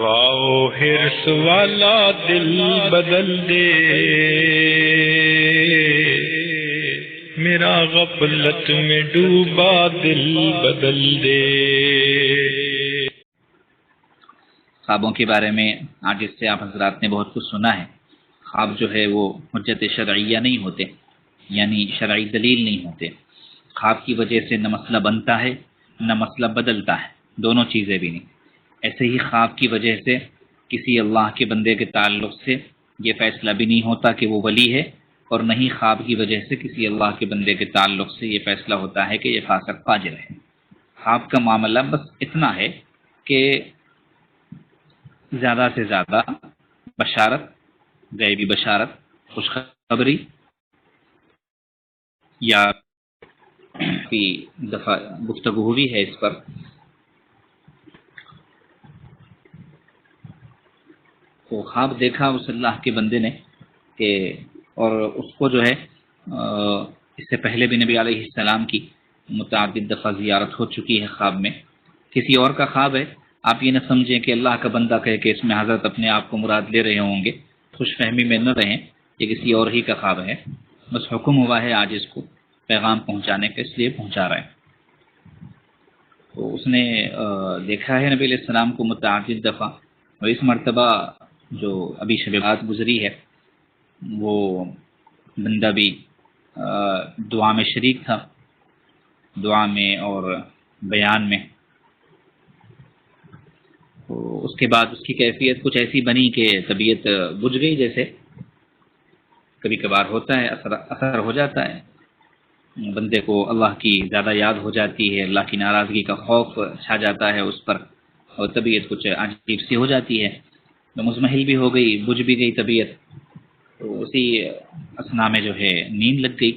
واؤ ہرس والا دل بدل دے، میرا غفلت میں ڈوبا دل بدل دے۔ خوابوں کے بارے میں آج اس سے آپ حضرات نے بہت کچھ سنا ہے۔ خواب جو ہے وہ حجت شرعیہ نہیں ہوتے، یعنی شرعی دلیل نہیں ہوتے۔ خواب کی وجہ سے نہ مسئلہ بنتا ہے نہ مسئلہ بدلتا ہے، دونوں چیزیں بھی نہیں۔ ایسے ہی خواب کی وجہ سے کسی اللہ کے بندے کے تعلق سے یہ فیصلہ بھی نہیں ہوتا کہ وہ ولی ہے، اور نہ ہی خواب کی وجہ سے کسی اللہ کے بندے کے تعلق سے یہ فیصلہ ہوتا ہے کہ یہ فاسق فاجر ہے۔ خواب کا معاملہ بس اتنا ہے کہ زیادہ سے زیادہ بشارت، غیبی بشارت، خوشخبری، یا بھی دفعہ گفتگو ہوئی ہے اس پر۔ تو خواب دیکھا اس اللہ کے بندے نے کہ، اور اس کو جو ہے اس سے پہلے بھی نبی علیہ السلام کی متعدد دفعہ زیارت ہو چکی ہے خواب میں۔ کسی اور کا خواب ہے، آپ یہ نہ سمجھیں کہ اللہ کا بندہ کہے کہ اس میں حضرت اپنے آپ کو مراد لے رہے ہوں گے، خوش فہمی میں نہ رہیں، یہ کسی اور ہی کا خواب ہے، بس حکم ہوا ہے آج اس کو پیغام پہنچانے کا، اس لیے پہنچا رہا ہے۔ تو اس نے دیکھا ہے نبی علیہ السلام کو متعدد دفعہ، اور اس مرتبہ جو ابھی شب برات گزری ہے وہ بندہ بھی دعا میں شریک تھا، دعا میں اور بیان میں۔ تو اس کے بعد اس کی کیفیت کچھ ایسی بنی کہ طبیعت بجھ گئی، جیسے کبھی کبھار ہوتا ہے، اثر ہو جاتا ہے بندے کو، اللہ کی زیادہ یاد ہو جاتی ہے، اللہ کی ناراضگی کا خوف چھا جاتا ہے اس پر، اور طبیعت کچھ عجیب سی ہو جاتی ہے، مزمحل بھی ہو گئی، بجھ بھی گئی طبیعت۔ تو اسی اثنا میں جو ہے نیند لگ گئی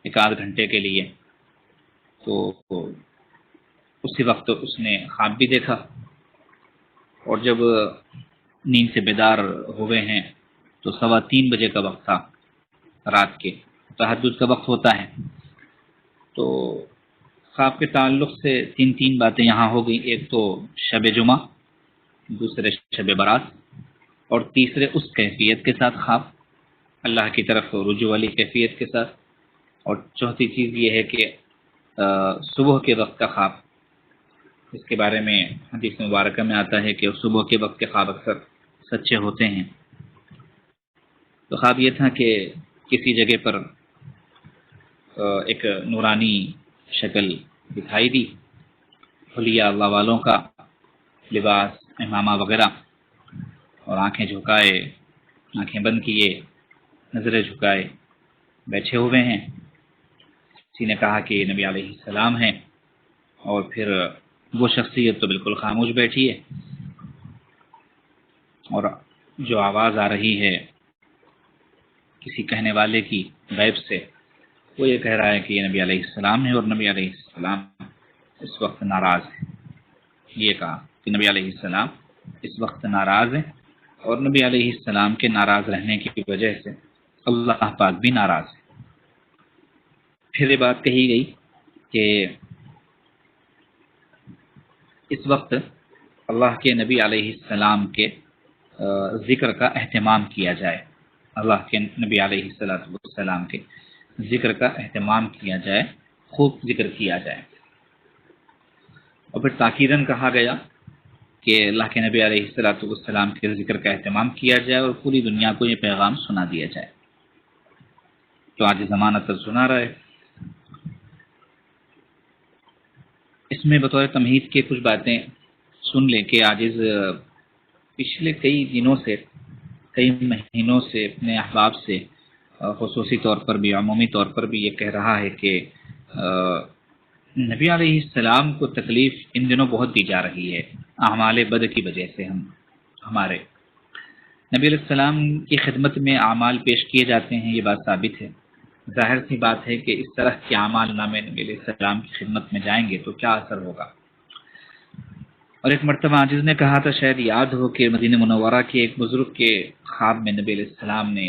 ایک آدھ گھنٹے کے لیے۔ تو اسی وقت اس نے خواب بھی دیکھا، اور جب نیند سے بیدار ہوئے ہیں تو 3:15 بجے کا وقت تھا، رات کے تہجد کا وقت ہوتا ہے۔ تو خواب کے تعلق سے تین باتیں یہاں ہو گئیں، ایک تو شب جمعہ، دوسرے شب برات، اور تیسرے اس کیفیت کے ساتھ خواب، اللہ کی طرف رجوع والی کیفیت کے ساتھ، اور چوتھی چیز یہ ہے کہ صبح کے وقت کا خواب، اس کے بارے میں حدیث مبارکہ میں آتا ہے کہ صبح کے وقت کے خواب اکثر سچے ہوتے ہیں۔ تو خواب یہ تھا کہ کسی جگہ پر ایک نورانی شکل دکھائی دی، حلیہ اللہ والوں کا لباس، امامہ وغیرہ، اور آنکھیں جھکائے، آنکھیں بند کیے، نظریں جھکائے بیٹھے ہوئے ہیں۔ کسی نے کہا کہ نبی علیہ السلام ہیں، اور پھر وہ شخصیت تو بالکل خاموش بیٹھی ہے، اور جو آواز آ رہی ہے کسی کہنے والے کی غیب سے، وہ یہ کہہ رہا ہے کہ یہ نبی علیہ السلام ہے، اور نبی علیہ السلام اس وقت ناراض ہے۔ یہ کہا کہ نبی علیہ السلام اس وقت ناراض ہے، اور نبی علیہ السلام کے ناراض رہنے کی وجہ سے اللہ پاک بھی ناراض ہے۔ پھر یہ بات کہی گئی کہ اس وقت اللہ کے نبی علیہ السلام کے ذکر کا اہتمام کیا جائے، اللہ کے نبی علیہ السلام کے ذکر کا اہتمام کیا جائے، خوب ذکر کیا جائے۔ اور پھر تاکیداً کہا گیا کہ اللہ کے نبی علیہ السلام کے ذکر کا اہتمام کیا جائے، اور پوری دنیا کو یہ پیغام سنا دیا جائے۔ تو آج زمانہ تک سنا رہا ہے۔ اس میں بطور تمہید کے کچھ باتیں سن لیں کہ عاجز پچھلے کئی دنوں سے، کئی مہینوں سے اپنے احباب سے خصوصی طور پر بھی، عمومی طور پر بھی یہ کہہ رہا ہے کہ نبی علیہ السلام کو تکلیف ان دنوں بہت دی جا رہی ہے اعمال بد کی وجہ سے۔ ہمارے نبی علیہ السلام کی خدمت میں اعمال پیش کیے جاتے ہیں، یہ بات ثابت ہے۔ ظاہر سی بات ہے کہ اس طرح کے اعمال نامے نبی علیہ السلام کی خدمت میں جائیں گے تو کیا اثر ہوگا۔ اور ایک مرتبہ عاجز نے کہا تھا، شاید یاد ہو، کہ مدینہ منورہ کے ایک بزرگ کے خواب میں نبی علیہ السلام نے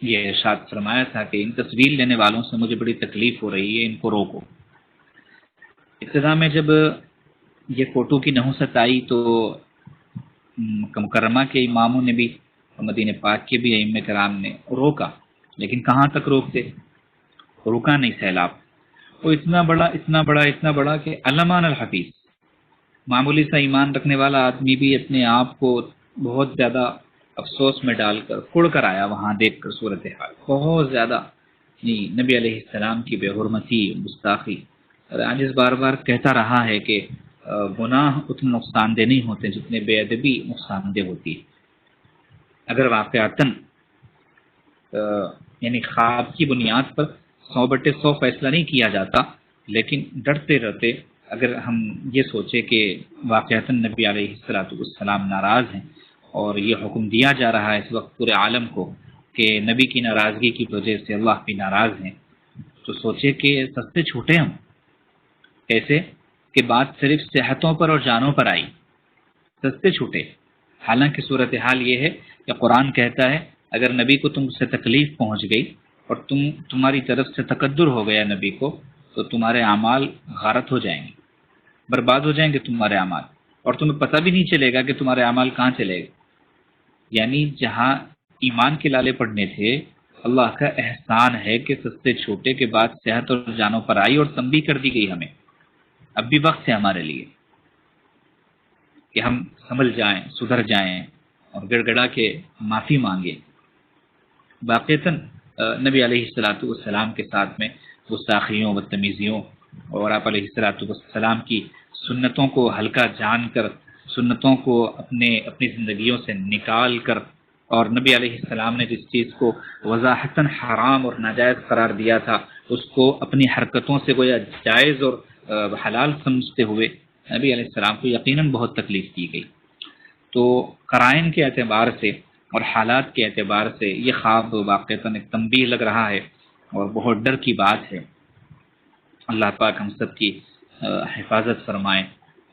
یہ ارشاد فرمایا تھا کہ ان تصویر لینے والوں سے مجھے بڑی تکلیف ہو رہی ہے، ان کو روکو۔ ابتدا میں جب یہ فوٹو کی نحوست آئی تو مکہ مکرمہ کے اماموں نے بھی اور مدینہ پاک کے بھی ائمہ کرام نے روکا، لیکن کہاں تک روکتے؟ رکا نہیں سیلاب۔ وہ اتنا بڑا کہ علمان الحفیظ، معمولی سا ایمان رکھنے والا آدمی بھی اپنے آپ کو بہت زیادہ افسوس میں ڈال کر کڑ کر آیا وہاں دیکھ کر صورتحال بہت زیادہ، نبی علیہ السلام کی بے حرمتی، گستاخی۔ اور آج اس بار بار کہتا رہا ہے کہ گناہ اتنے نقصان دہ نہیں ہوتے جتنے بے ادبی نقصان دہ ہوتی ہے۔ اگر واقعتاً یعنی خواب کی بنیاد پر 100/100 فیصلہ نہیں کیا جاتا، لیکن ڈرتے ڈرتے اگر ہم یہ سوچے کہ واقعتاً نبی علیہ السلام ناراض ہیں اور یہ حکم دیا جا رہا ہے اس وقت پورے عالم کو کہ نبی کی ناراضگی کی وجہ سے اللہ بھی ناراض ہیں، تو سوچے کہ سستے چھوٹے ہم کیسے کہ بات صرف صحتوں پر اور جانوں پر آئی، سستے چھوٹے۔ حالانکہ صورتحال یہ ہے کہ قرآن کہتا ہے اگر نبی کو تم سے تکلیف پہنچ گئی اور تمہاری طرف سے تقدر ہو گیا نبی کو، تو تمہارے اعمال غارت ہو جائیں گے، برباد ہو جائیں گے تمہارے اعمال، اور تمہیں پتہ بھی نہیں چلے گا کہ تمہارے اعمال کہاں چلے گئے۔ یعنی جہاں ایمان کے لالے پڑنے تھے، اللہ کا احسان ہے کہ سستے چھوٹے کے بعد صحت اور جانوں پر آئی اور تنبیہ کر دی گئی ہمیں۔ اب بھی وقت ہے ہمارے لیے کہ ہم سنبھل جائیں، سدھر جائیں اور گڑ گڑا کے معافی مانگیں۔ واقعتاً نبی علیہ السلام کے ساتھ میں گستاخیوں، بدتمیزیوں اور آپ علیہ السلام کی سنتوں کو ہلکا جان کر، سنتوں کو اپنی زندگیوں سے نکال کر، اور نبی علیہ السلام نے جس چیز کو وضاحتاً حرام اور ناجائز قرار دیا تھا اس کو اپنی حرکتوں سے گویا جائز اور حلال سمجھتے ہوئے نبی علیہ السلام کو یقیناً بہت تکلیف دی گئی۔ تو قرائن کے اعتبار سے اور حالات کے اعتبار سے یہ خواب واقعتاً ایک تنبیہ لگ رہا ہے اور بہت ڈر کی بات ہے۔ اللہ پاک ہم سب کی حفاظت فرمائے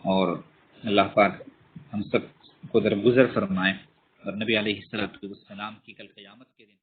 اور اللہ پاک ہم سب کو درگزر فرمائے، اور نبی علیہ السلام کی کل قیامت کے دن